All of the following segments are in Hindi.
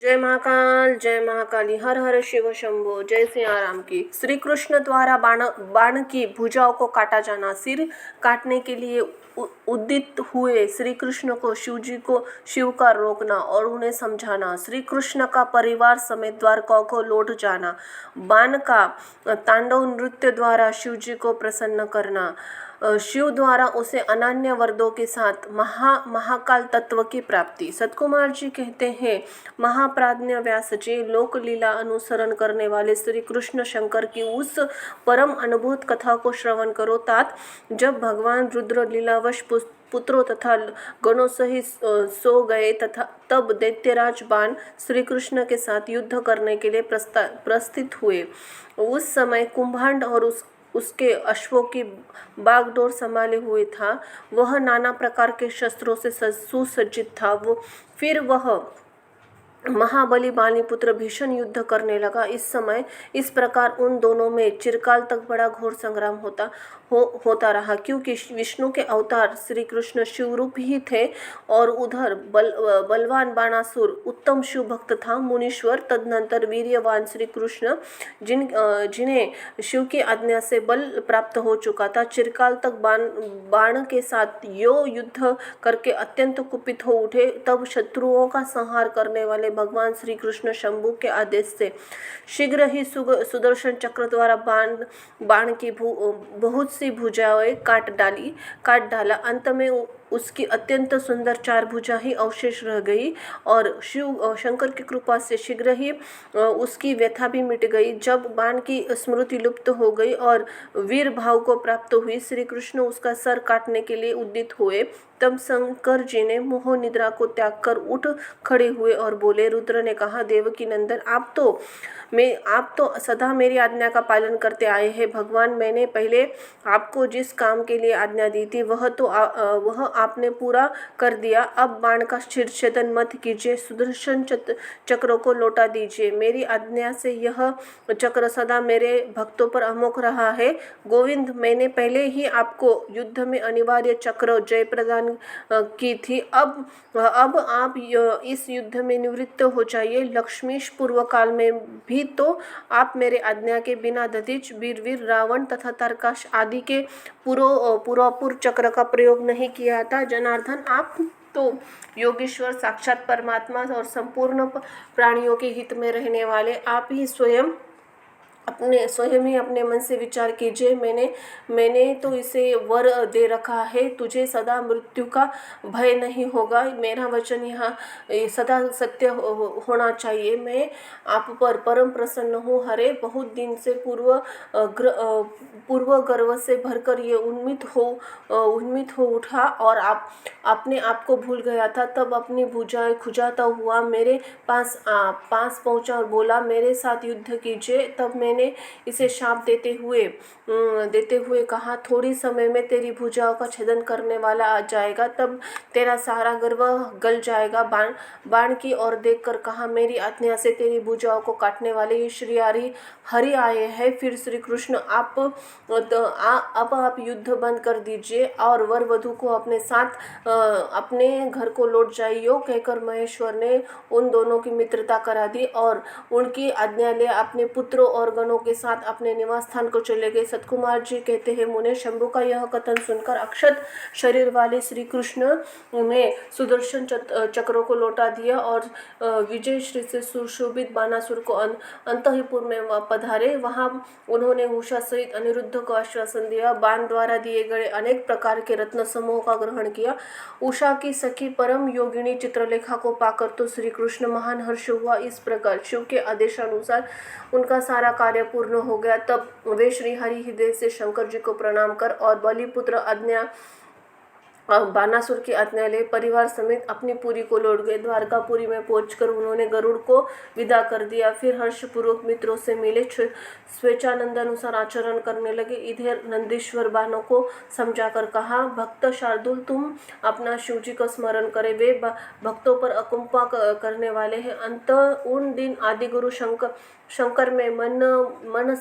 जय महाकाल, जय महाकाली, हर हर शिव शंभो, जय सिया राम की। श्री कृष्ण द्वारा बाण की भुजाओं को काटा जाना। सिर काटने के लिए उद्यत हुए श्री कृष्ण को शिव का रोकना और उन्हें समझाना। श्री कृष्ण का परिवार समेत द्वारका को लौट जाना। बाण का तांडव नृत्य द्वारा शिव जी को प्रसन्न करना। शिव द्वारा उसे अनन्य वरदों के साथ महाकाल तत्व की प्राप्ति। सतकुमार जी कहते हैं, महाप्राज्ञ व्यास जी लोक लीला अनुसरण करने वाले श्री कृष्ण शंकर की उस परम अनुभूत कथा को श्रवण करो। तात जब भगवान रुद्र लीलावश पुत्रों तथा गणों सहित सो गए तथा तब दैत्यराज बाण श्री कृष्ण के साथ युद्ध करने के लिए प्रस्थित हुए। उस समय कुंभांड और उसके अश्वों की बागडोर संभाले हुए था। वह नाना प्रकार के शस्त्रों से सुसज्जित था। फिर वह महाबली बालीपुत्र भीषण युद्ध करने लगा। इस समय इस प्रकार उन दोनों में चिरकाल तक बड़ा घोर संग्राम होता रहा, क्योंकि विष्णु के अवतार श्री कृष्ण शिवरूप ही थे और उधर बलवान बाणासुर उत्तम शिव भक्त था, मुनीश्वर। तदनंतर वीर्यवान श्री कृष्ण जिन्हें शिव की आज्ञा से बल प्राप्त हो चुका था, चिरकाल तक बाण के साथ युद्ध करके अत्यंत कुपित हो उठे। तब शत्रुओं का संहार करने वाले भगवान श्री कृष्ण शंभु के आदेश से शीघ्र ही सुदर्शन चक्र द्वारा बाण की बहुत सी भुजाएं काट डाला। अंत में उसकी अत्यंत सुंदर 4 भुजा ही अवशेष रह गई और शंकर की कृपा से शीघ्र ही उसकी व्यथा भी मिट गई। जब बाण की स्मृति लुप्त हो गई और वीर भाव को प्राप्त हुई, श्री कृष्ण उसका सर काटने के लिए उद्यत हुए। तब शंकर जी ने मोह निद्रा को त्याग कर उठ खड़े हुए और बोले। रुद्र ने कहा, देवकी नंदन, आप तो सदा मेरी आज्ञा का पालन करते आए हैं। भगवान, मैंने पहले आपको जिस काम के लिए आज्ञा दी थी वह आपने पूरा कर दिया। अब बाण का शिरच्छेदन मत कीजिए, सुदर्शन चक्र को लौटा दीजिए। मेरी आज्ञा से यह चक्र सदा मेरे भक्तों पर अमोघ रहा है। गोविंद, मैंने पहले ही आपको युद्ध में अनिवार्य चक्र जय प्रदान की थी। अब आप इस युद्ध में निवृत्त हो जाइए। लक्ष्मीश पूर्व काल में भी तो आप मेरे आज्ञा के बिना दधिच, वीर रावण तथा तारकाश आदि के पूर्व चक्र का प्रयोग नहीं किया था। जनार्दन, आप तो योगेश्वर, साक्षात परमात्मा और संपूर्ण प्राणियों के हित में रहने वाले, आप ही स्वयं ही अपने मन से विचार कीजिए। मैंने तो इसे वर दे रखा है, तुझे सदा मृत्यु का भय नहीं होगा। मेरा वचन यहाँ सदा सत्य होना चाहिए। मैं आप पर परम प्रसन्न हूँ। हरे, बहुत दिन से पूर्व गर्व से भरकर ये उन्मित हो उठा और अपने आप को भूल गया था। तब अपनी भुजाएं खुजाता हुआ मेरे पास पहुंचा और बोला, मेरे साथ युद्ध कीजिए। तब मैंने इसे शाप देते हुए कहा, थोड़ी समय में तेरी भुजाओं का छेदन करने वाला आ जाएगा, तब तेरा सारा गर्व गल जाएगा। बाण की ओर देखकर कहा, मेरी आज्ञा से तेरी भुजाओं को काटने वाले ये श्री हरि आए हैं। फिर श्री कृष्ण, अब आप युद्ध बंद कर दीजिए और वर वधु को अपने साथ अपने घर को लौट जाइयो, कहकर महेश्वर ने उन दोनों की मित्रता करा दी और उनकी आज्ञा ले अपने पुत्रों और गणों के साथ अपने निवास स्थान को चले गए। सतकुमार जी कहते हैं, मुने, शंभु का यह कथन सुनकर अक्षत शरीर वाले श्री कृष्ण ने सुदर्शन चक्रों को लौटा दिया और विजय श्री से सुशोभित बाणासुर को अंतःपुर में पधारे। वहां उन्होंने उषा सहित अनिरुद्ध को आश्वासन दिया। बाण द्वारा दिए गए अनेक प्रकार के रत्न समूह का ग्रहण किया। उषा की सखी परम योगिनी चित्रलेखा को पाकर तो श्री कृष्ण महान हर्ष हुआ। इस प्रकार शिव के आदेशानुसार उनका सारा कार्य पूर्ण हो गया। तब वे श्री हरि हृदय से शंकर जी को प्रणाम कर और बलिपुत्र बाणासुर की आज्ञा ले परिवार समेत अपनी पुरी को लौट गए। द्वारकापुरी में पहुंचकर उन्होंने गरुड़ को विदा कर दिया। फिर हर्षपूर्वक मित्रों से मिले, स्वेच्छानंदानुसार आचरण करने लगे। इधर नंदीश्वर बाणों को समझाकर कहा, भक्त शार्दुल, तुम अपना शिव जी का स्मरण करें, वे भक्तों पर अकुंपा करने वाले हैं। अंत उन दिन आदिगुरु शंकर में मन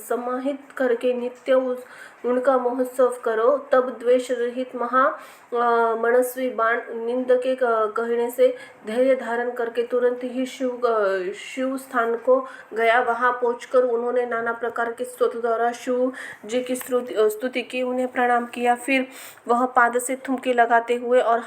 समाहित करके नित्य उनका महोत्सव करो। तब द्वेष रहित मनस्वी बाण निंद के कहने से धैर्य धारण करके तुरंत ही शिव स्थान को गया। वहां पहुंचकर उन्होंने नाना प्रकार के स्तोत्र द्वारा शिव जी की स्तुति की, उन्हें प्रणाम किया। फिर वह पाद से थुमकी लगाते हुए और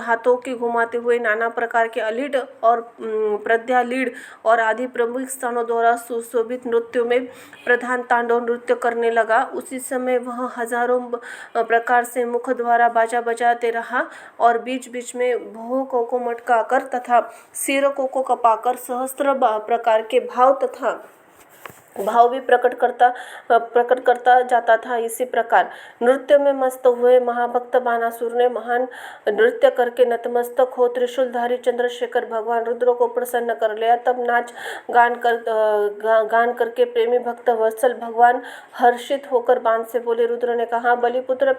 हाथों के घुमाते हुए नाना प्रकार के अलीढ़ और प्रद्यालीढ़ और आदि प्रमुख स्थानों द्वारा सुशोभित नृत्यों में प्रधान तांडव नृत्य करने लगा। उसी समय वह हजारों प्रकार से मुख द्वारा बाजा बजाते रहा और बीच बीच में भौहों को मटकाकर तथा सिरों को कपाकर सहस्त्र प्रकार के भाव भी प्रकट करता जाता था। इसी प्रकार नृत्य में मस्त हुए महाभक्त बाणासुर ने महान नृत्य करके नतमस्तक हो त्रिशूलधारी चंद्रशेखर भगवान रुद्र को प्रसन्न कर लिया। तब नाच गान करके प्रेमी भक्त वत्सल भगवान हर्षित होकर बाण से बोले। रुद्र ने कहा, बलिपुत्र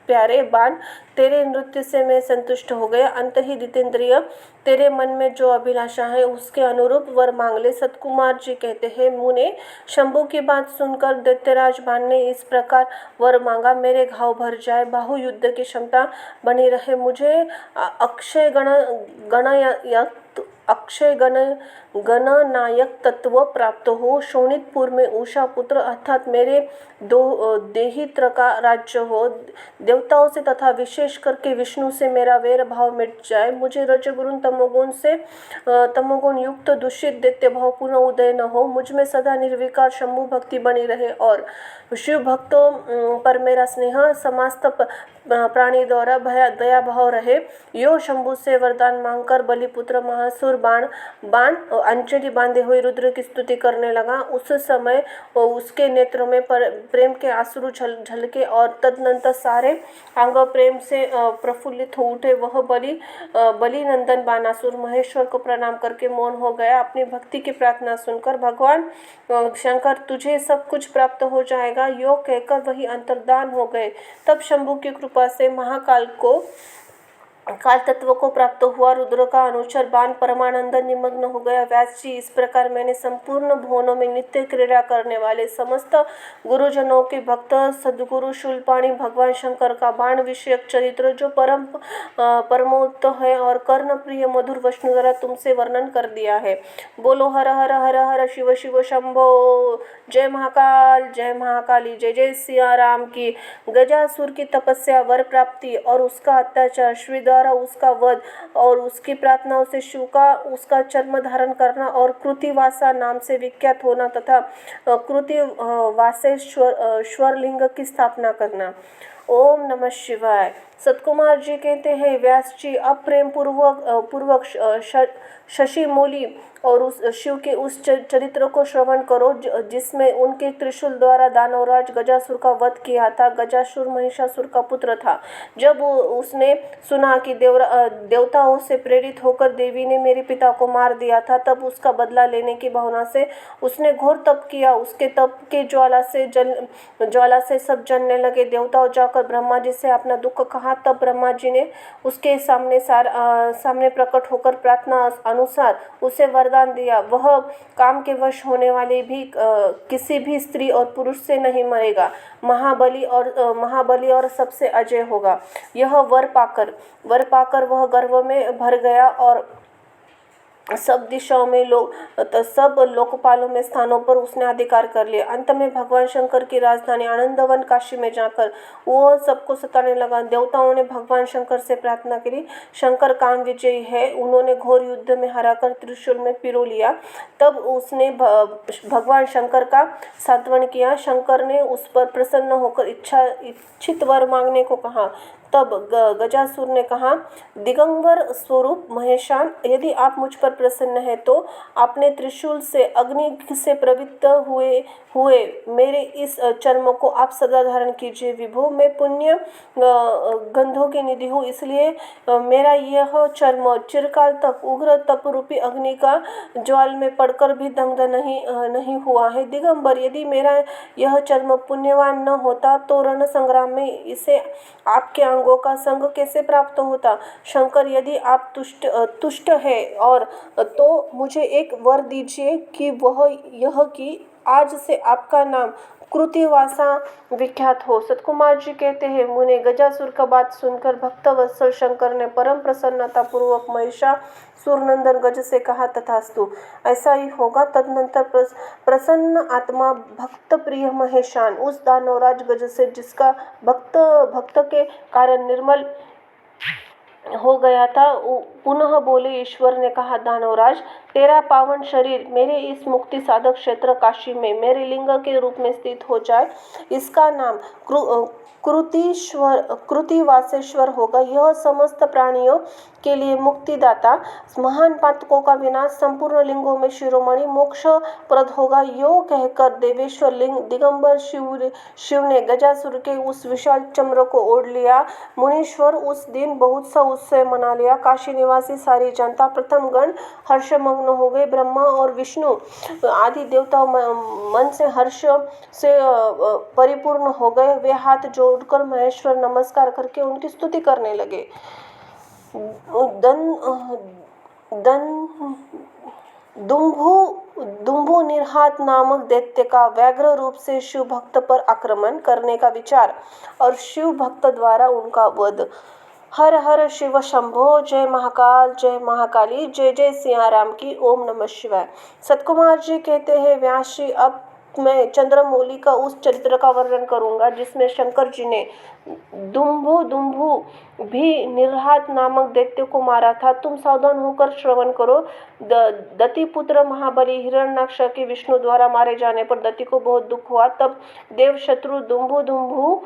प्यारे बाण, तेरे नृत्य से मैं संतुष्ट हो गया। अंत ही जितेंद्रिय, तेरे मन में जो अभिलाषा है उसके अनुरूप वर मांग ले। सतकुमार जी कहते हैं, मुने शंभू की बात सुनकर दैत्यराज बाण ने इस प्रकार वर मांगा, मेरे घाव भर जाए, बाहु युद्ध की क्षमता बनी रहे, मुझे अक्षय गणनायक तत्व प्राप्त हो, शोणितपुर में उषा पुत्र अर्थात मेरे देहित्र का राज्य हो, देवताओं से तथा विशेष करके विष्णु से मेरा वैर भाव मिट जाए, मुझे रजगुण तमोगुण युक्त दूषित दैत्य भाव पुनः उदय न हो, मुझ में सदा निर्विकार शंभु भक्ति बनी रहे और शिव भक्तों पर मेरा स्नेह समस्त प्राणी द्वारा दया भाव रहे। यो शंभु से वरदान मांगकर बलिपुत्र महासुर बाण अंजलि बांधे हुए रुद्र की स्तुति करने लगा। उस समय उसके नेत्रों में प्रेम के आंसू झलके और तदनंतर सारे अंग प्रेम से प्रफुल्लित हो उठे। वह बलि नंदन बाणासुर महेश्वर को प्रणाम करके मौन हो गया। अपनी भक्ति की प्रार्थना सुनकर भगवान शंकर, तुझे सब कुछ प्राप्त हो जाएगा, यो कहकर वही अंतर्धान हो गए। तब शंभु की कृपा से महाकाल तत्व को प्राप्त हुआ। रुद्र का अनुचर बाण परमानंद निमग्न हो गया। व्यास जी, इस प्रकार मैंने संपूर्ण भुवनों में नित्य क्रीड़ा करने वाले समस्त गुरुजनों के भक्त सद्गुरु शूलपाणी भगवान शंकर का बाण विषयक चरित्र जो परमोत्त है और कर्ण प्रिय मधुर वचनों द्वारा तुमसे वर्णन कर दिया है। बोलो हर हर हर हर शिव शिव शंभो। जय महाकाल, जय महाकाली, जय जय सिया राम की। गजासुर की तपस्या, वर प्राप्ति और उसका अत्याचार, श्री द्वारा उसका वध और उसकी प्रार्थनाओं से शिव का उसका चर्म धारण करना और कृतिवासा नाम से विख्यात होना तथा कृतिवासेश्वर लिंग की स्थापना करना। ओम नमः शिवाय। सतकुमार जी कहते हैं, व्यास जी अब प्रेम पूर्वक शशि मौली और उस शिव के उस चरित्र को श्रवण करो जिसमें उनके त्रिशूल द्वारा दानवराज गजासुर का वध किया था। गजासुर महिषासुर का पुत्र था। जब उसने सुना कि देवताओं से प्रेरित होकर देवी ने मेरे पिता को मार दिया था, तब उसका बदला लेने की भावना से उसने घोर तप किया। उसके तप के ज्वाला से सब जलने लगे। देवताओं जाकर ब्रह्मा जी से अपना दुख कहा। तब ब्रह्मा जी ने उसके सामने प्रकट होकर प्रार्थना अनुसार उसे वरदान दिया। वह काम के वश होने वाले भी किसी भी स्त्री और पुरुष से नहीं मरेगा, महाबली और सबसे अजय होगा। यह वर पाकर वह गर्व में भर गया और सब दिशाओं में सब लोकपालों में स्थानों पर उसने अधिकार कर लिया। अंत में भगवान शंकर की राजधानी आनंदवन काशी में जाकर वह सबको सताने लगा। देवताओं ने भगवान शंकर से प्रार्थना की। शंकर काम विजयी है, उन्होंने घोर युद्ध में हराकर त्रिशूल में पिरो लिया। तब उसने भगवान शंकर का सांत्वन किया। शंकर ने उस पर प्रसन्न होकर इच्छित वर मांगने को कहा। तब गजासुर ने कहा, दिगंबर स्वरूप महेशान, यदि आप मुझ पर प्रसन्न हैं तो अपने त्रिशूल से अग्नि से प्रवृत्त हुए मेरे इस चर्म को आप सदा धारण कीजिए। विभो, मैं पुण्य गंधों की निधि हूँ, इसलिए मेरा यह चर्म चिरकाल तक उग्र तप रूपी अग्नि का ज्वाल में पड़कर भी दग्ध नहीं हुआ है। दिगंबर, यदि मेरा यह चर्म पुण्यवान न होता तो रण संग्राम में इसे आपके अंगों का संग कैसे प्राप्त होता। शंकर, यदि आप तुष्ट है और तो मुझे एक वर दीजिए कि वह आज से आपका नाम कृतिवासा विख्यात हो। सतकुमार जी कहते हैं, मुने गजासुर का बात सुनकर भक्त वत्सल शंकर ने परम प्रसन्नता पूर्वक महिषासुरनंदन गज से कहा, तथास्तु, ऐसा ही होगा। तदनंतर प्रसन्न आत्मा भक्त प्रिय महेशान उस दानवराज गज से, जिसका भक्त के कारण निर्मल हो गया था, पुनः बोले। ईश्वर ने कहा, दानवराज, तेरा पावन शरीर मेरे इस मुक्ति साधक क्षेत्र काशी में मेरे लिंग के रूप में स्थित हो जाए। इसका नाम कृतिवासेश्वर होगा। यह समस्त प्राणियों के लिए मुक्तिदाता, महान पातकों का विनाश, संपूर्ण लिंगों में शिरोमणि, मोक्ष प्रद होगा। यो कहकर देवेश्वर लिंग दिगंबर शिव ने गजासुर के उस विशाल चम्र को ओढ़ लिया। मुनीश्वर उस दिन बहुत सा उत्सव मना लिया। काशी निवासी सारी जनता, प्रथम गण हर्षमग्न हो गए। ब्रह्मा और विष्णु आदि देवता मन से हर्ष से परिपूर्ण हो गए। वे हाथ जोड़कर महेश्वर नमस्कार करके उनकी स्तुति करने लगे। दुम्भु निर्हात नामक दैत्य का व्याघ्र रूप से शिव भक्त पर आक्रमण करने का विचार और शिव भक्त द्वारा उनका वध। हर हर शिव शंभो, जय महाकाल, जय महाकाली, जय जय सियाराम की। ओम नमः शिवाय। सतकुमार जी कहते हैं, व्यास जी, अब मैं चंद्रमौली का उस चरित्र का वर्णन करूंगा जिसमें शंकर जी ने दुम्भु भी निर्हात नामक दैत्य को मारा था। तुम सावधान होकर श्रवण करो। दतिपुत्र महाबली हिरण्याक्ष के विष्णु द्वारा मारे जाने पर दति को बहुत दुख हुआ। तब देव शत्रु दुम्भु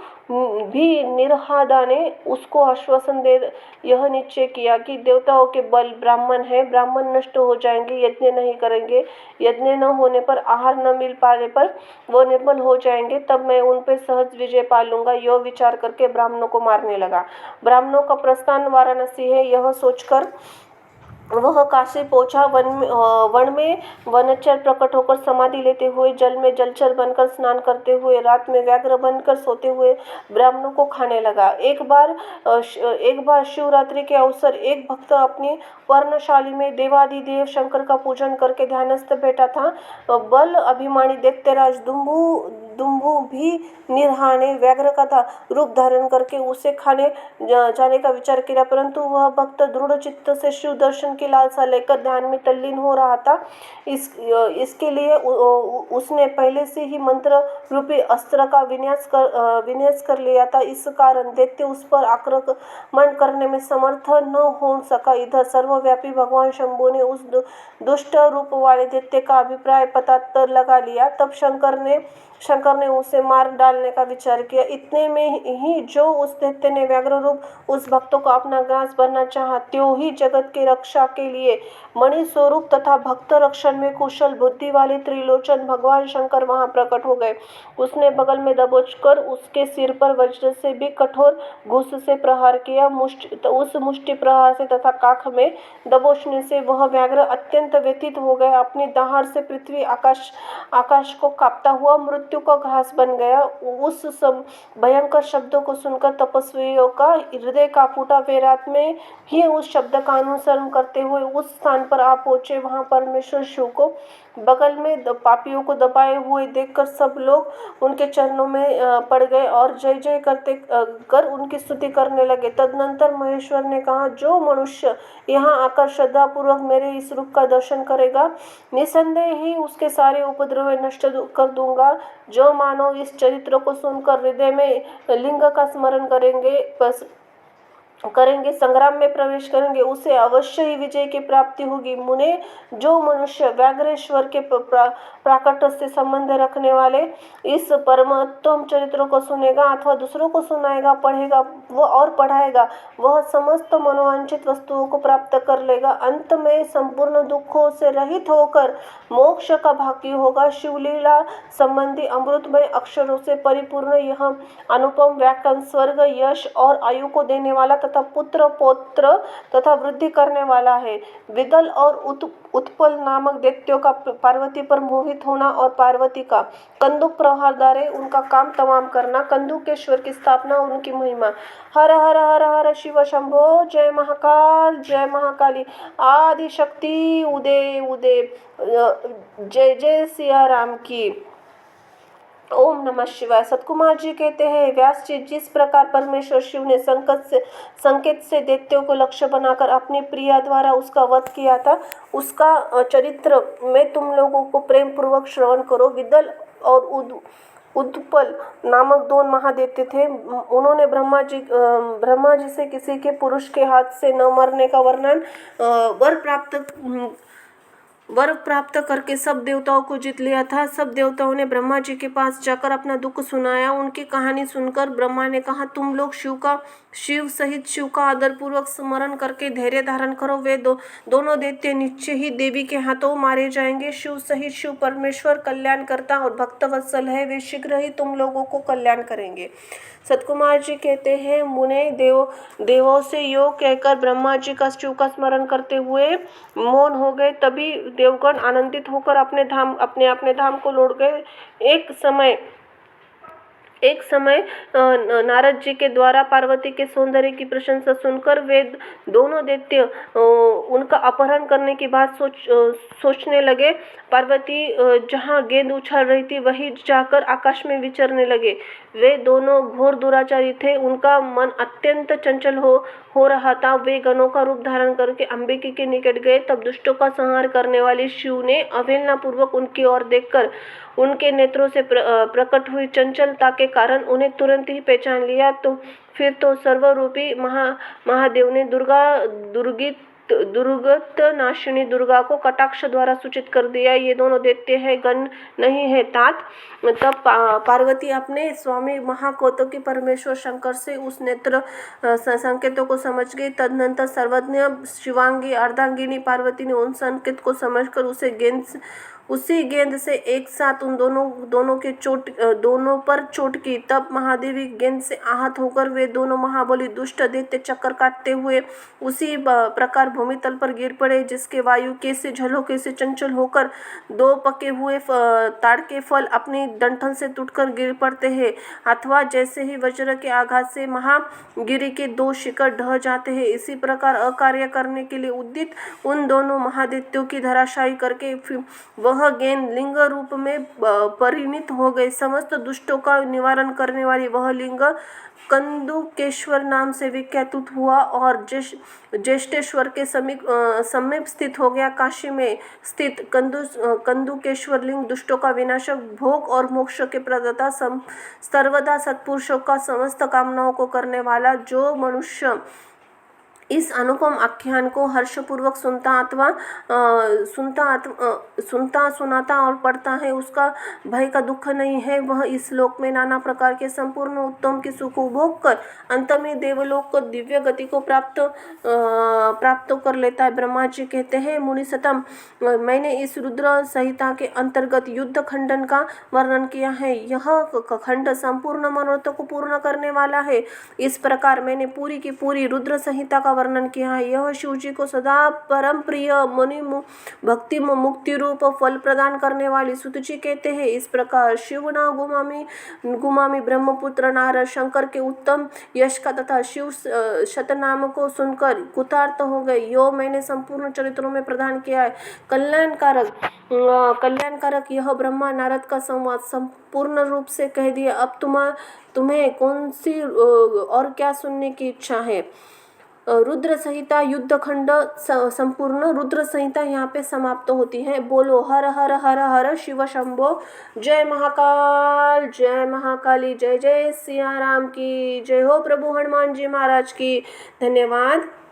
भी निर्हादा ने उसको आश्वासन दे यह निश्चय किया कि देवताओं के बल ब्राह्मण है, ब्राह्मण नष्ट हो जाएंगे, यज्ञ नहीं करेंगे, यज्ञ न होने पर, आहार न मिल पाने पर वो निर्मल हो जाएंगे, तब मैं उन पर सहज विजय पा लूंगा। यह विचार करके ब्राह्मणों को मारने लगा। ब्राह्मणों का प्रस्थान वाराणसी है, यह सोचकर वह काशी पहुंचा। वन में वनचर प्रकट होकर समाधि लेते हुए, जल में जलचर बनकर स्नान करते हुए, रात में व्याघ्र बनकर सोते हुए ब्राह्मणों को खाने लगा। एक बार शिवरात्रि के अवसर एक भक्त अपनी पर्णशाली में देवादिदेव शंकर का पूजन करके ध्यानस्थ बैठा था। बल अभिमानी दैत्यराज दुम्भु भी निर्हा ने व्याघ्र का रूप धारण करके उसे खाने जाने का विचार किया, परंतु वह भक्त दृढ़ चित्त से शिव दर्शन की लालसा लेकर ध्यान में तल्लीन हो रहा था। इसके लिए उसने पहले से ही मंत्र रूपी अस्त्र का विन्यास कर लिया था। इस कारण दैत्य उस पर आक्रमण करने में समर्थ न हो सका। इधर सर्वव्यापी भगवान शंभु ने उस दुष्ट रूप वाले दैत्य का अभिप्राय पता लगा लिया। तब शंकर ने उसे मार डालने का विचार किया। इतने में ही जो उस दैत्य ने व्याघ्र रूप उस भक्त को अपना ग्रास बनना चाहा, त्यों ही जगत की रक्षा के लिए मणि स्वरूप तथा भक्त रक्षण में कुशल बुद्धि वाले त्रिलोचन भगवान शंकर वहां प्रकट हो गए। उसने बगल में दबोचकर उसके सिर पर वज्र से भी कठोर घूस से प्रहार किया। उस मुष्टि प्रहार से तथा काख में दबोचने से वह व्याघ्र अत्यंत व्यथित हो गया। अपनी दहाड़ से पृथ्वी आकाश को कांपता हुआ मृत्यु का घास बन गया। उस भयंकर शब्दों को सुनकर तपस्वियों का हृदय कांप उठा। वे रात में ही उस शब्द का अनुसरण करते हुए उस स्थान पर आ पहुंचे। वहां परमेश्वर शिव को बगल में पापियों को दबाए हुए देखकर सब लोग उनके चरणों में पड़ गए और जय जय कर उनकी स्तुति करने लगे। तदनंतर महेश्वर ने कहा, जो मनुष्य यहाँ आकर श्रद्धापूर्वक मेरे इस रूप का दर्शन करेगा, निसंदेह ही उसके सारे उपद्रव नष्ट कर दूंगा। जो मानव इस चरित्र को सुनकर हृदय में लिंग का स्मरण करेंगे, संग्राम में प्रवेश करेंगे, उसे अवश्य ही विजय की प्राप्ति होगी। मुने, जो मनुष्य व्याघ्रेश्वर के प्राकट्य से संबंध रखने वाले इस परमोत्तम चरित्र को सुनेगा अथवा दूसरों को सुनाएगा, पढ़ेगा और पढ़ाएगा, वह समस्त मनोवांछित वस्तुओं को प्राप्त कर लेगा। अंत में संपूर्ण दुखों से रहित होकर मोक्ष का भागी होगा। शिवलीला संबंधी अमृतमय अक्षरों से परिपूर्ण यह अनुपम व्याख्यान स्वर्ग, यश और आयु को देने वाला तथा तथा पुत्र पौत्र तथा वृद्धि करने वाला है। विदल और उत्पल नामक दैत्यों का पार्वती पर मोहित होना और पार्वती का कंदुक प्रहार द्वारा उनका काम तमाम करना, कंदुकेश्वर की स्थापना और उनकी महिमा। हर हर हर हर शिव शंभो, जय महाकाल जय महाकाली, आदि शक्ति उदय उदय, जय जय सिया राम की। ओम नमः शिवाय। सतकुमार जी कहते हैं, व्यास जी, जिस प्रकार परमेश्वर शिव ने संकेत से दैत्यों को लक्ष्य बनाकर अपनी प्रिया द्वारा उसका वध किया था, उसका चरित्र में तुम लोगों को प्रेम पूर्वक श्रवण करो। विदल और उत्पल नामक 2 महादैत्य थे। उन्होंने ब्रह्मा जी से किसी के पुरुष के हाथ से न मरने का वर प्राप्त करके सब देवताओं को जीत लिया था। सब देवताओं ने ब्रह्मा जी के पास जाकर अपना दुख सुनाया। उनकी कहानी सुनकर ब्रह्मा ने कहा, तुम लोग शिव सहित शिव का आदरपूर्वक स्मरण करके धैर्य धारण करो। वे दोनों दैत्य निश्चय ही देवी के हाथों मारे जाएंगे। शिव सहित शिव परमेश्वर कल्याण करता और भक्तवत्सल है, वे शीघ्र ही तुम लोगों को कल्याण करेंगे। सतकुमार जी कहते हैं, मुने देवों से यो कहकर ब्रह्मा जी का शिव का स्मरण करते हुए मौन हो गए। तभी देवगण आनंदित होकर अपने धाम को लौट गए। एक समय नारद जी के द्वारा पार्वती के सौंदर्य की प्रशंसा सुनकर वे दोनों दैत्य उनका अपहरण करने की बात सोचने लगे। पार्वती जहाँ गेंद उछाल रही थी वहीं जाकर आकाश में विचरने लगे। वे दोनों घोर दुराचारी थे, उनका मन अत्यंत चंचल हो रहा था। वे गणों का रूप धारण करके अंबिका के निकट गए। तब दुष्टों का संहार करने वाले शिव ने अवहेलना पूर्वक उनकी ओर देखकर उनके नेत्रों से प्रकट हुई चंचलता के कारण उन्हें तुरंत ही पहचान लिया। तो फिर तो सर्वरूपी महादेव ने दुर्गत नाशिनी दुर्गा को कटाक्ष द्वारा सूचित कर दिया, ये दोनों दैत्य है, गण नहीं है तात। तब पार्वती अपने स्वामी महाकौतुकी परमेश्वर शंकर से उस नेत्र संकेतों को समझ गई। तदनंतर सर्वज्ञ शिवांगी अर्धांगिनी पार्वती ने उन संकेत को समझकर उसी गेंद से एक साथ उन दोनों पर चोट की। तब महादेवी गेंद से आहत होकर वे दोनों महाबली दुष्ट दैत्य चक्कर काटते हुए उसी प्रकार भूमि तल पर गिर पड़े, जिसके वायु के से झलोके से चंचल होकर 2 पके हुए ताड़ के फल अपनी डंठल से टूटकर गिर पड़ते हैं, अथवा जैसे ही वज्र के आघात से महागिरी के 2 शिखर ढह जाते हैं। इसी प्रकार अकार्य करने के लिए उद्यत उन दोनों महादैत्यों की धराशायी करके वह गेंद लिंग रूप में परिणित हो गई। समस्त दुष्टों का निवारण करने वाली वह लिंग कंदुकेश्वर नाम से विख्यात हुआ और ज्येष्ठेश्वर के समीप स्थित हो गया। काशी में स्थित कंदुकेश्वर लिंग दुष्टों का विनाशक, भोग और मोक्ष के प्रदाता, सर्वदा सत्पुरुषों का समस्त कामनाओं को करने वाला, जो मनुष्य इस अनुपम आख्यान को हर्षपूर्वक सुनाता और पढ़ता है, उसका भय का दुख नहीं है। वह इस लोक में नाना प्रकार के संपूर्ण उत्तम के सुख उपभोग कर अंत में देवलोक को दिव्य गति को प्राप्त कर लेता है। ब्रह्मा जी कहते हैं, मुनिसतम, मैंने इस रुद्र संहिता के अंतर्गत युद्ध खंडन का वर्णन किया है। यह खंड संपूर्ण मनोरथ को पूर्ण करने वाला है। इस प्रकार मैंने पूरी की पूरी रुद्र संहिता का वर्णन किया है। यह शिव जी को सदा परम प्रिय मुनि भक्ति मुक्ति रूप फल प्रदान करने वाली। सुत जी कहते हैं, इस प्रकार शिव ना गुमामी ब्रह्मपुत्र नारद शंकर के उत्तम यश का तथा शिव शतनाम को सुनकर कृतार्थ हो गए। यो मैंने संपूर्ण चरित्रों में प्रदान किया है। कल्याणकारक यह ब्रह्मा नारद का संवाद संपूर्ण रूप से कह दिया। अब तुम्हें कौन सी और क्या सुनने की इच्छा है? रुद्र संहिता युद्ध खंड संपूर्ण रुद्र संहिता यहाँ पे समाप्त होती है। बोलो हर हर हर हर शिव शंभो, जय महाकाल जय महाकाली, जय जय सिया राम की जय हो, प्रभु हनुमान जी महाराज की। धन्यवाद।